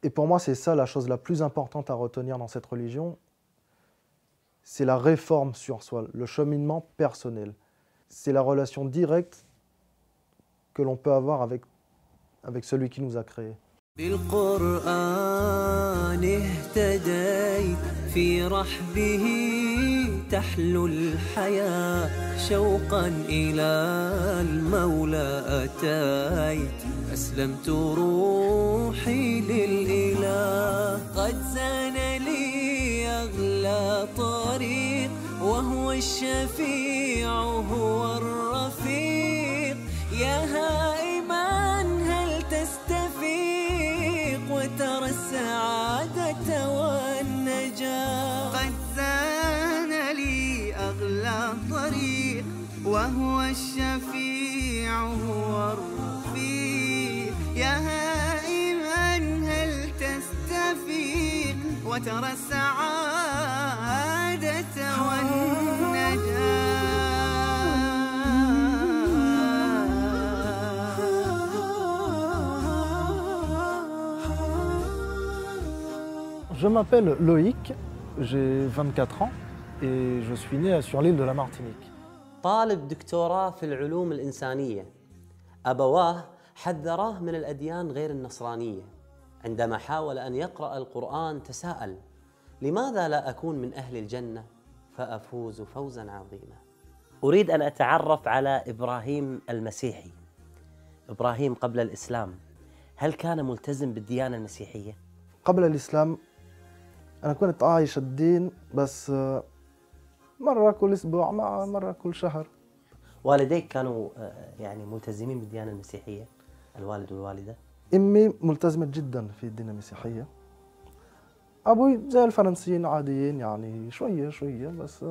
Et pour moi, c'est ça la chose la plus importante à retenir dans cette religion, c'est la réforme sur soi, le cheminement personnel. C'est la relation directe que l'on peut avoir avec celui qui nous a créés. بالقرآن اهتديت في رحبه تحلو الحياة شوقا إلى المولى أتيت أسلمت روحي للإله قد زان لي أغلى طريق وهو الشفيع هو الرفيق يا هائما هل تستفيق وترى السعادة والنجاة قد زان لي أغلى طريق وهو الشفيع هو الرفيق يا هائما هل تستفيق وترى السعادة والنجاة. Je m'appelle Loïc, j'ai 24 ans et je suis né sur l'île de la Martinique. طالب دكتوراه في العلوم الإنسانية. أبواه حذراه من الأديان غير النصرانية. عندما حاول أن يقرأ القرآن تساءل: لماذا لا أكون من أهل الجنة فأفوز فوزا عظيما؟ أريد أن أتعرف على إبراهيم المسيحي. إبراهيم قبل الإسلام هل كان ملتزم بالديانة المسيحية؟ قبل الإسلام أنا كنت عايش الدين بس مرة كل أسبوع مرة كل شهر. والديك كانوا يعني ملتزمين بالديانة المسيحية، الوالد والوالدة؟ أمي ملتزمة جدا في الدين المسيحية. أبوي زي الفرنسيين عاديين يعني شوية شوية بس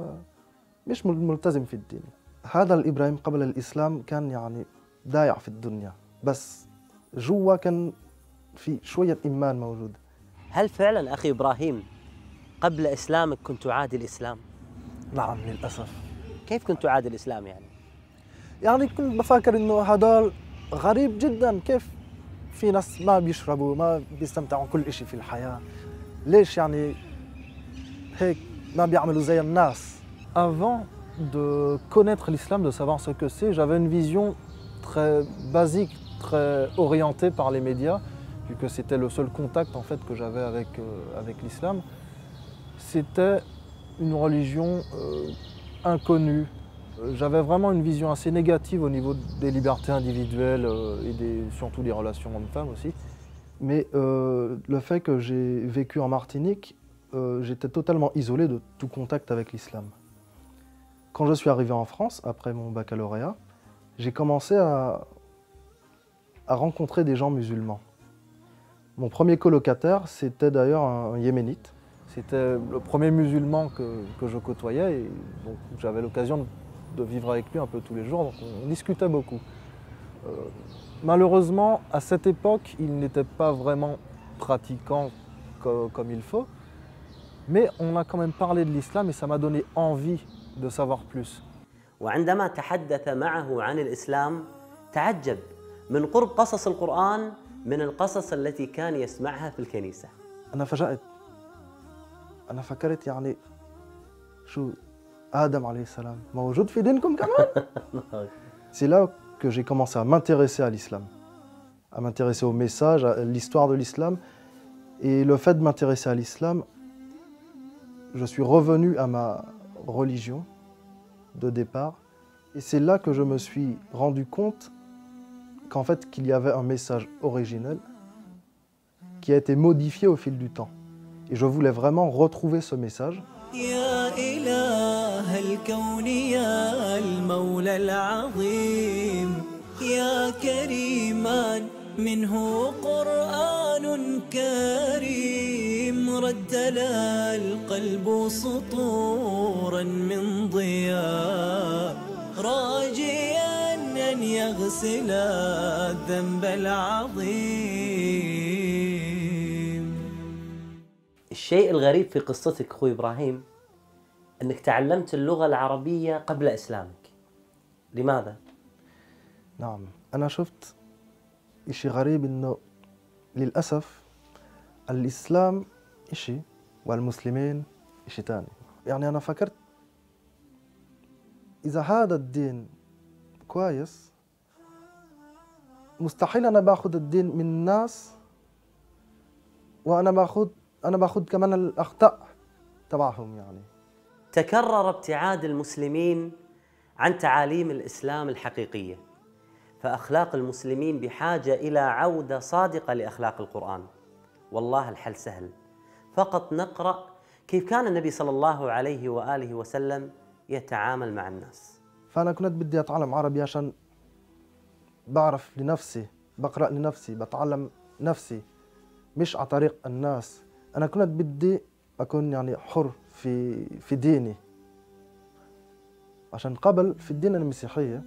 مش ملتزم في الدين. هذا الإبراهيم قبل الإسلام كان يعني دايع في الدنيا بس جوا كان في شوية إيمان موجود. هل فعلا أخي إبراهيم قبل إسلامك كنت تعادي الإسلام؟ نعم للأسف. كيف كنت تعادي الإسلام يعني؟ يعني كنت بفكر إنه هذا غريب جدا، كيف في ناس ما بيشربوا ما بيستمتعوا كل إشي في الحياة، ليش يعني هيك ما بيعملوا زي الناس. Avant de connaître l'islam, de savoir ce que c'est, j'avais une vision très basique, très orientée par les médias, vu que c'était le seul contact en fait que j'avais avec l'islam. C'était une religion inconnue. J'avais vraiment une vision assez négative au niveau des libertés individuelles et surtout des relations hommes-femmes aussi. Mais le fait que j'ai vécu en Martinique, j'étais totalement isolé de tout contact avec l'islam. Quand je suis arrivé en France, après mon baccalauréat, j'ai commencé à rencontrer des gens musulmans. Mon premier colocataire, c'était d'ailleurs un yéménite. C'était le premier musulman que je côtoyais et donc j'avais l'occasion de vivre avec lui un peu tous les jours, donc on discutait beaucoup. Malheureusement, à cette époque, il n'était pas vraiment pratiquant comme il faut, mais on a quand même parlé de l'islam et ça m'a donné envie de savoir plus. وعندما تحدث معه عن الإسلام تعجب من قرب قصص القرآن من القصص التي كان يسمعها في الكنيسة. أنا فجأت، أنا فكرت يعني شو آدم عليه السلام موجود في دينكم كمان؟ C'est là que j'ai commencé à m'intéresser à l'islam, à m'intéresser au message, à l'histoire de l'islam. Et le fait de m'intéresser à l'islam, je suis revenu à ma religion de départ. Et c'est là que je me suis rendu compte qu'en fait, qu'il y avait un message originel qui a été modifié au fil du temps. Et je voulais vraiment retrouver ce message. يا إله الكون يا المولى العظيم يا كريما منه قرآن كريم رتل القلب سطورا من ضياء راجيا أن يغسل الذنب العظيم. الشيء الغريب في قصتك أخوي إبراهيم أنك تعلمت اللغة العربية قبل إسلامك. لماذا؟ نعم، أنا شفت إشي غريب إنه للأسف الإسلام إشي والمسلمين إشي تاني. يعني أنا فكرت إذا هذا الدين كويس مستحيل أنا باخذ الدين من الناس وأنا باخذ كمان الأخطاء تبعهم. يعني تكرر ابتعاد المسلمين عن تعاليم الإسلام الحقيقية، فأخلاق المسلمين بحاجة إلى عودة صادقة لأخلاق القرآن. والله الحل سهل، فقط نقرأ كيف كان النبي صلى الله عليه وآله وسلم يتعامل مع الناس. فأنا كنت بدي أتعلم عربي عشان بعرف لنفسي، بقرأ لنفسي، بتعلم نفسي، مش على طريق الناس. أنا كنت بدي أكون يعني حر في ديني، عشان قبل في الدين المسيحية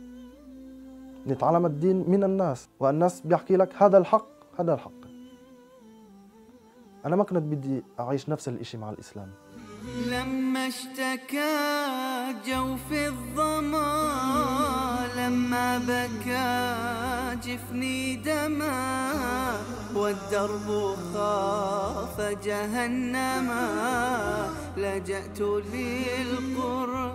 نتعلم الدين من الناس، والناس بيحكي لك هذا الحق هذا الحق. أنا ما كنت بدي أعيش نفس الإشي مع الإسلام. لما اشتكى جوف الظما، لما بكى جفني دما، والدرب خاف جهنما، لجأت للقرآن.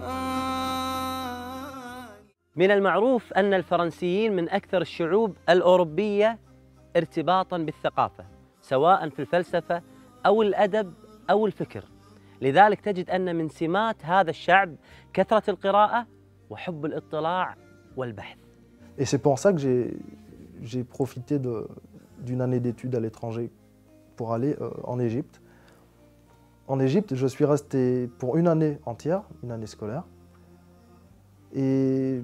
من المعروف أن الفرنسيين من أكثر الشعوب الأوروبية ارتباطاً بالثقافة، سواء في الفلسفة أو الأدب أو الفكر. لذلك تجد أن من سمات هذا الشعب كثرة القراءة وحب الاطلاع والبحث. Et c'est pour ça que j'ai profité d'une année d'études à l'étranger pour aller en Égypte. En Égypte, je suis resté pour une année entière, une année scolaire. Et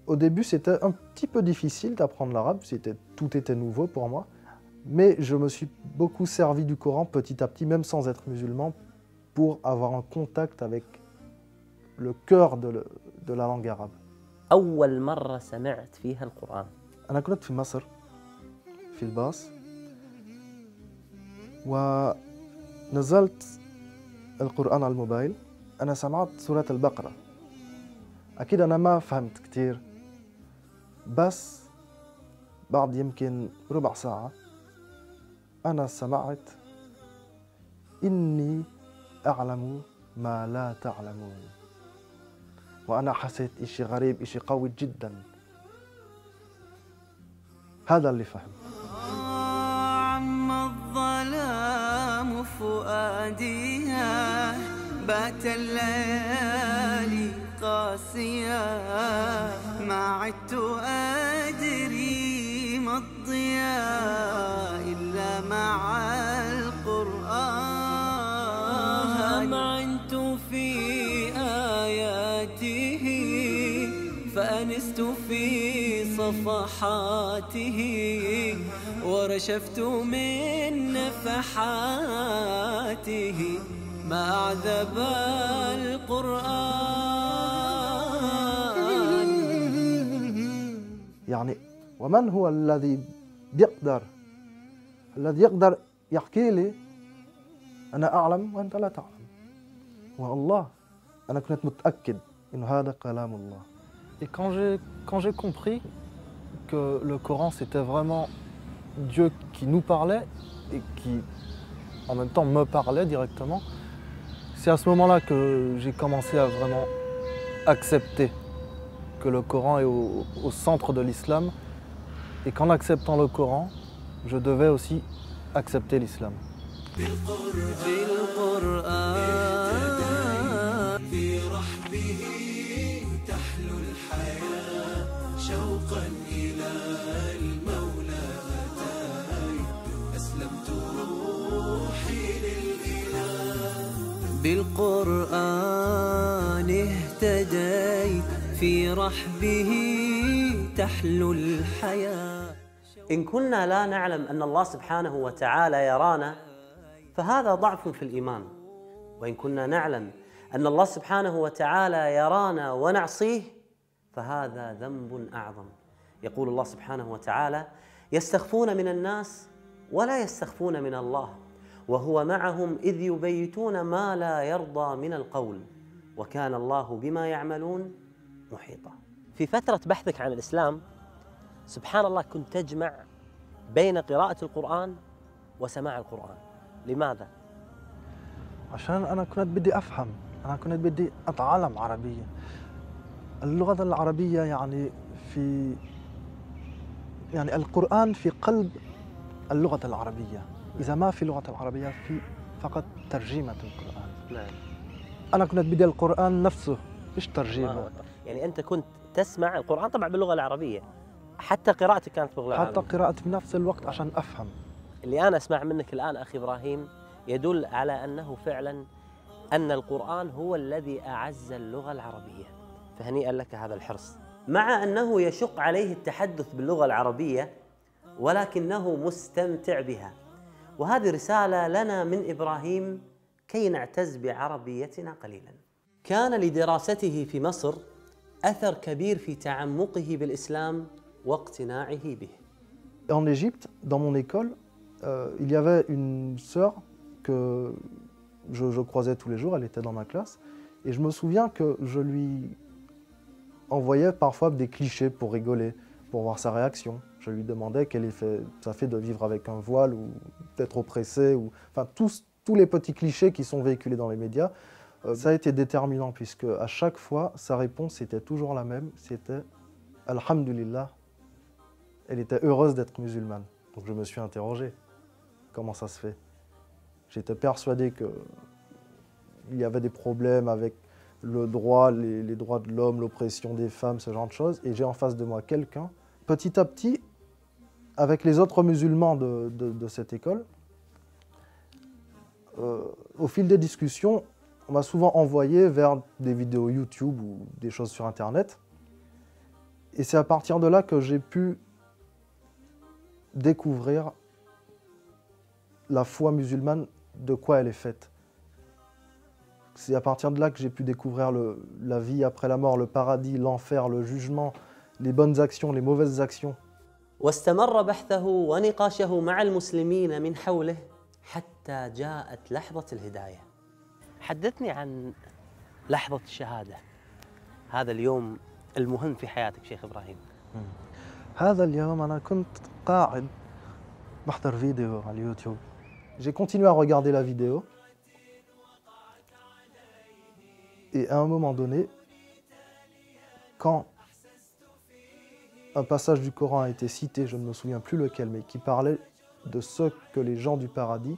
au début, c'était un petit peu difficile d'apprendre l'arabe, tout était nouveau pour moi. Mais je me suis beaucoup servi du Coran petit à petit, même sans être musulman, pour avoir un contact avec le cœur de la langue arabe. أول مرة سمعت فيها القرآن؟ أنا كنت في مصر في الباص ونزلت القرآن على الموبايل. أنا سمعت سورة البقرة، أكيد أنا ما فهمت كتير، بس بعد يمكن ربع ساعة أنا سمعت إني أعلم ما لا تعلمون، وأنا حسيت إشي غريب، إشي قوي جدا. هذا اللي فهم. عم الظلام فؤاديها، بات الليالي قاسية، ما عدت أدري ما الضياء إلا مع القرآن. معنت في آياته فأنست في صفحاته، ورشفت من نفحاته ما أعذب القرآن. يعني ومن هو الذي يقدر يحكي لي أنا أعلم وأنت لا تعلم؟ هو الله. أنا كنت متأكد إنه هذا كلام الله. Et quand j'ai compris que le Coran c'était vraiment Dieu qui nous parlait et qui en même temps me parlait directement, c'est à ce moment-là que j'ai commencé à vraiment accepter que le Coran est au centre de l'islam et qu'en acceptant le Coran, je devais aussi accepter l'islam. شوقا إلى المولى أتاي، أسلمت روحي للإله. بالقرآن اهتديت، في رحبه تحلو الحياة. إن كنا لا نعلم أن الله سبحانه وتعالى يرانا فهذا ضعف في الإيمان، وإن كنا نعلم أن الله سبحانه وتعالى يرانا ونعصيه فهذا ذنب أعظم. يقول الله سبحانه وتعالى: يستخفون من الناس ولا يستخفون من الله، وهو معهم إذ يبيتون ما لا يرضى من القول، وكان الله بما يعملون محيطا. في فترة بحثك عن الإسلام سبحان الله كنت تجمع بين قراءة القرآن وسماع القرآن. لماذا؟ عشان أنا كنت بدي أفهم، أنا كنت بدي أتعلم عربية. اللغة العربية يعني القرآن في قلب اللغة العربية. إذا ما في لغة العربية في فقط ترجمة القرآن. نعم. أنا كنت بدي القرآن نفسه مش ترجمة. يعني أنت كنت تسمع القرآن طبعا باللغة العربية، حتى قراءتك كانت باللغة العربية. حتى قراءتي بنفس الوقت عشان أفهم. اللي أنا أسمع منك الآن أخي إبراهيم يدل على أنه فعلا أن القرآن هو الذي أعز اللغة العربية، فهنيئا لك هذا الحرص. مع أنه يشق عليه التحدث باللغة العربية ولكنه مستمتع بها، وهذه رسالة لنا من إبراهيم كي نعتز بعربيتنا قليلا. كان لدراسته في مصر أثر كبير في تعمقه بالإسلام واقتناعه به. En Égypte, dans mon école, il y avait une sœur que je croisais tous les jours, elle était dans ma classe, et je me souviens que je lui envoyais parfois des clichés pour rigoler, pour voir sa réaction. Je lui demandais quel effet ça fait de vivre avec un voile ou d'être oppressé, ou enfin tous les petits clichés qui sont véhiculés dans les médias. Ça a été déterminant puisque à chaque fois, sa réponse était toujours la même, c'était « Alhamdulillah ». Elle était heureuse d'être musulmane. Donc je me suis interrogé, comment ça se fait? J'étais persuadé qu'il y avait des problèmes avec le droit, les droits de l'homme, l'oppression des femmes, ce genre de choses. Et j'ai en face de moi quelqu'un, petit à petit, avec les autres musulmans de cette école, au fil des discussions, on m'a souvent envoyé vers des vidéos YouTube ou des choses sur Internet. Et c'est à partir de là que j'ai pu découvrir la foi musulmane, de quoi elle est faite. C'est à partir de là que j'ai pu découvrir la vie après la mort, le paradis, l'enfer, le jugement, les bonnes actions, les mauvaises actions. واستمر بحثه ونقاشه مع المسلمين من حوله حتى جاءت لحظة الهداية. حدثني عن لحظة الشهادة، هذا اليوم المهم في حياتك شيخ إبراهيم. هذا اليوم أنا كنت قاعد بحضر فيديو على اليوتيوب. J'ai continué à regarder la vidéo. Et à un moment donné, quand un passage du Coran a été cité, je ne me souviens plus lequel, mais qui parlait de ce que les gens du paradis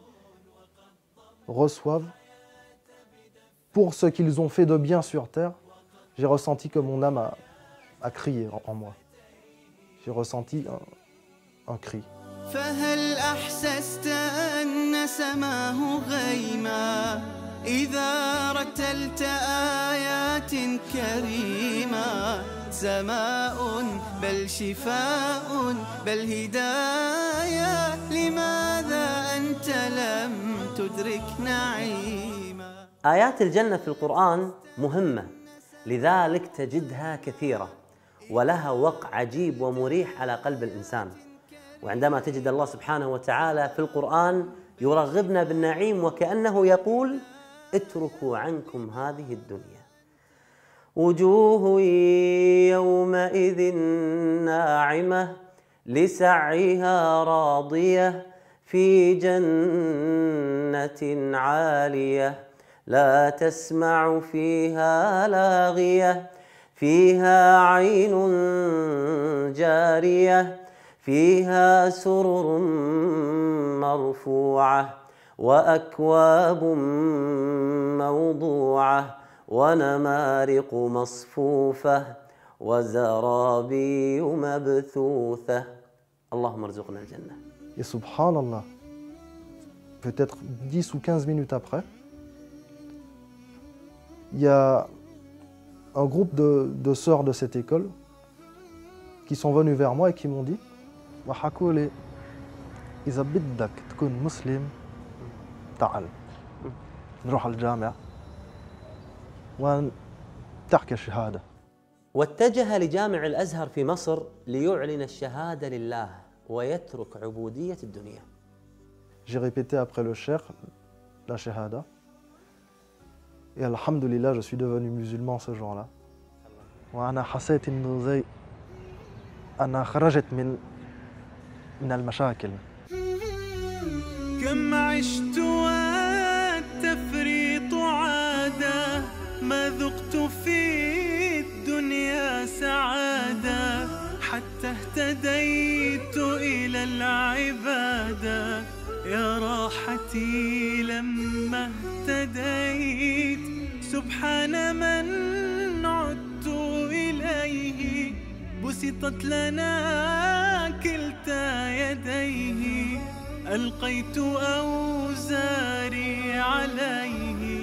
reçoivent pour ce qu'ils ont fait de bien sur terre, j'ai ressenti que mon âme a crié en moi. J'ai ressenti un cri. فهل أحسست أن سماه غيما إذا رتلت آيات كريمة سماء بل شفاء بل هداية لماذا أنت لم تدرك نعيما. آيات الجنة في القرآن مهمة، لذلك تجدها كثيرة ولها وقع عجيب ومريح على قلب الإنسان. وعندما تجد الله سبحانه وتعالى في القرآن يرغبنا بالنعيم وكأنه يقول اتركوا عنكم هذه الدنيا. وجوه يومئذ ناعمة لسعيها راضية في جنة عالية لا تسمع فيها لاغية فيها عين جارية فيها سرر مرفوعة وأكواب موضوعة ونمارق مصفوفة وزرابي مبثوثة. اللهم ارزقنا الجنة. Et subhanallah, peut-être 10 ou 15 minutes après, il y a un groupe de sœurs de cette école qui sont venues vers moi et qui m'ont dit وحكوا لي إذا بدك تكون مسلم تعال نروح على الجامع وتحكي الشهادة. واتجه لجامع الأزهر في مصر ليعلن الشهادة لله ويترك عبودية الدنيا. J'ai répété après le cheikh la shahada et alhamdulillah je suis devenu musulman ce jour-là. وأنا حسيت إنه زي أنا خرجت من المشاكل. كم عشت والتفريط عادة ما ذقت في الدنيا سعادة حتى اهتديت إلى العبادة يا راحتي لما اهتديت سبحان من عدت إليه بسطت لنا كلتا يديه ألقيت أوزاري عليه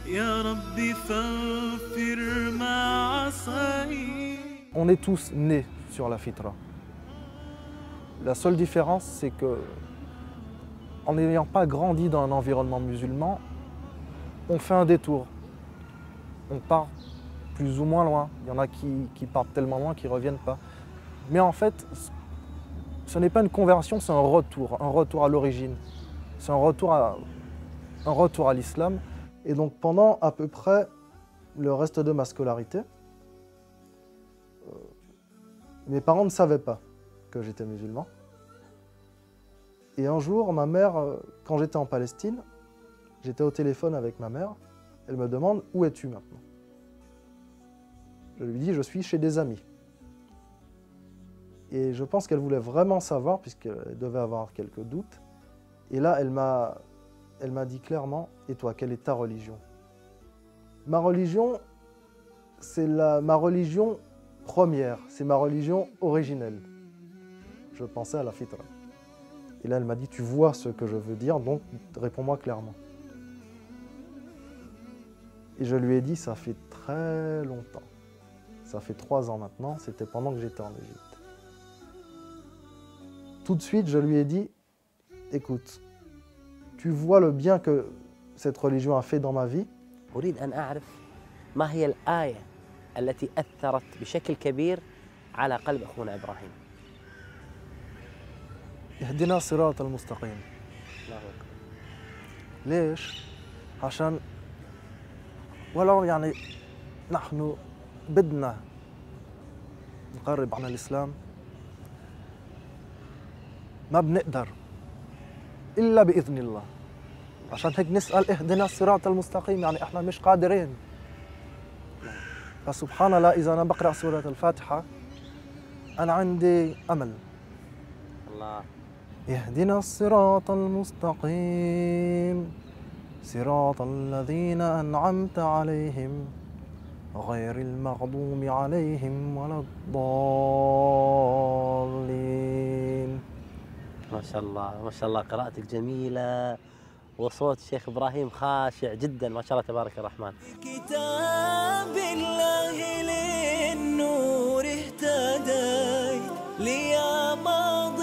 يا ربي فاغفر ما عصيت. On est tous nés sur la fitra. La seule différence, c'est que, en n'ayant pas grandi dans un environnement musulman, on fait un détour. On part plus ou moins loin. Il y en a qui partent tellement loin qu'ils ne reviennent pas. Mais en fait, ce n'est pas une conversion, c'est un retour à l'origine. C'est un retour à l'islam. Et donc pendant à peu près le reste de ma scolarité, mes parents ne savaient pas que j'étais musulman. Et un jour, ma mère, quand j'étais en Palestine, j'étais au téléphone avec ma mère, elle me demande « Où es-tu maintenant ?» Je lui dis « Je suis chez des amis ». Et je pense qu'elle voulait vraiment savoir, puisqu'elle devait avoir quelques doutes. Et là, elle m'a dit clairement « Et toi, quelle est ta religion ?» Ma religion, c'est ma religion première, c'est ma religion originelle. Je pensais à la fitra. Et là, elle m'a dit « Tu vois ce que je veux dire, donc réponds-moi clairement. » Et je lui ai dit « Ça fait très longtemps. Ça fait 3 ans maintenant, c'était pendant que j'étais en Égypte. » Tout de suite, je lui ai dit « Écoute, tu vois le bien que cette religion a fait dans ma vie. » أريد أن أعرف ما هي الآية التي أثرت بشكل كبير على قلب أخونا إبراهيم. اهدنا الصراط المستقيم. ليش؟ عشان ولو يعني نحن بدنا نقرب عن الإسلام ما بنقدر إلا بإذن الله. عشان هيك نسأل اهدنا الصراط المستقيم، يعني احنا مش قادرين. فسبحان الله إذا أنا بقرأ سورة الفاتحة أنا عندي أمل. الله. اهدنا الصراط المستقيم صراط الذين أنعمت عليهم غير المغضوب عليهم ولا الضالين. ما شاء الله ما شاء الله، قراءتك جميلة وصوت الشيخ إبراهيم خاشع جدا ما شاء الله تبارك الرحمن. كتاب الله للنور اهتديت ليا ماض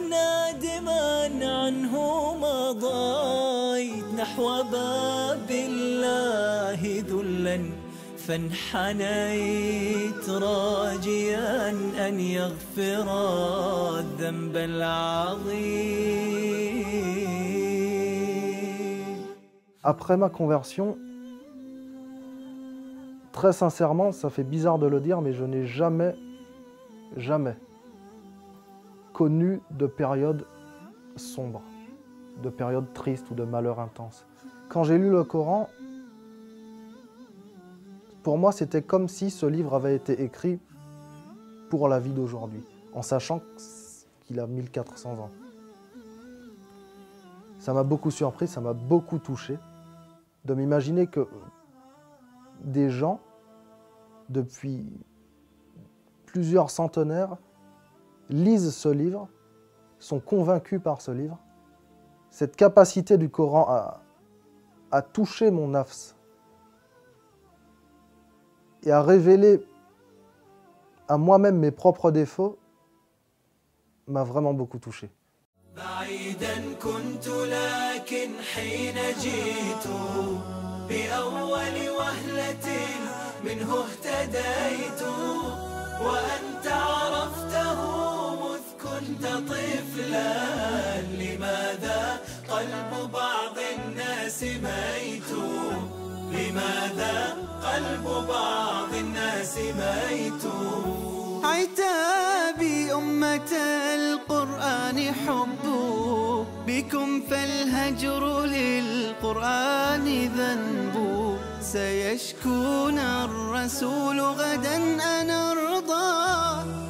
نادما عنه مضيت نحو باب الله ذلا فانحنيت راجيا أن يغفر الذنب العظيم. Après ma conversion, très sincèrement, ça fait bizarre de le dire, mais je n'ai jamais connu de période sombre, de période triste ou de malheur intense. Quand j'ai lu le Coran, pour moi, c'était comme si ce livre avait été écrit pour la vie d'aujourd'hui, en sachant qu'il a 1400 ans. Ça m'a beaucoup surpris, ça m'a beaucoup touché, de m'imaginer que des gens, depuis plusieurs centenaires, lisent ce livre, sont convaincus par ce livre. Cette capacité du Coran à toucher mon nafs et à révéler à moi-même mes propres défauts m'a vraiment beaucoup touché. بعيدا كنت لكن حين جئت بأول وهلة منه اهتديت وأنت عرفته مذ كنت طفلا لماذا قلب بعض الناس ميت لماذا قلب بعض الناس ميت عتابي أمة القرآن حب بكم فالهجر للقرآن ذنب، سيشكون الرسول غدا أنا أرضى.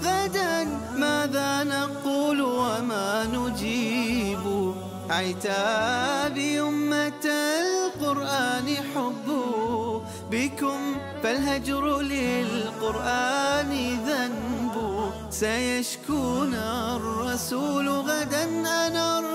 غدا ماذا نقول وما نجيب؟ عتابي أمة القرآن حب، بكم فالهجر للقرآن ذنب، سيشكون الرسول غدا أنا أرضى.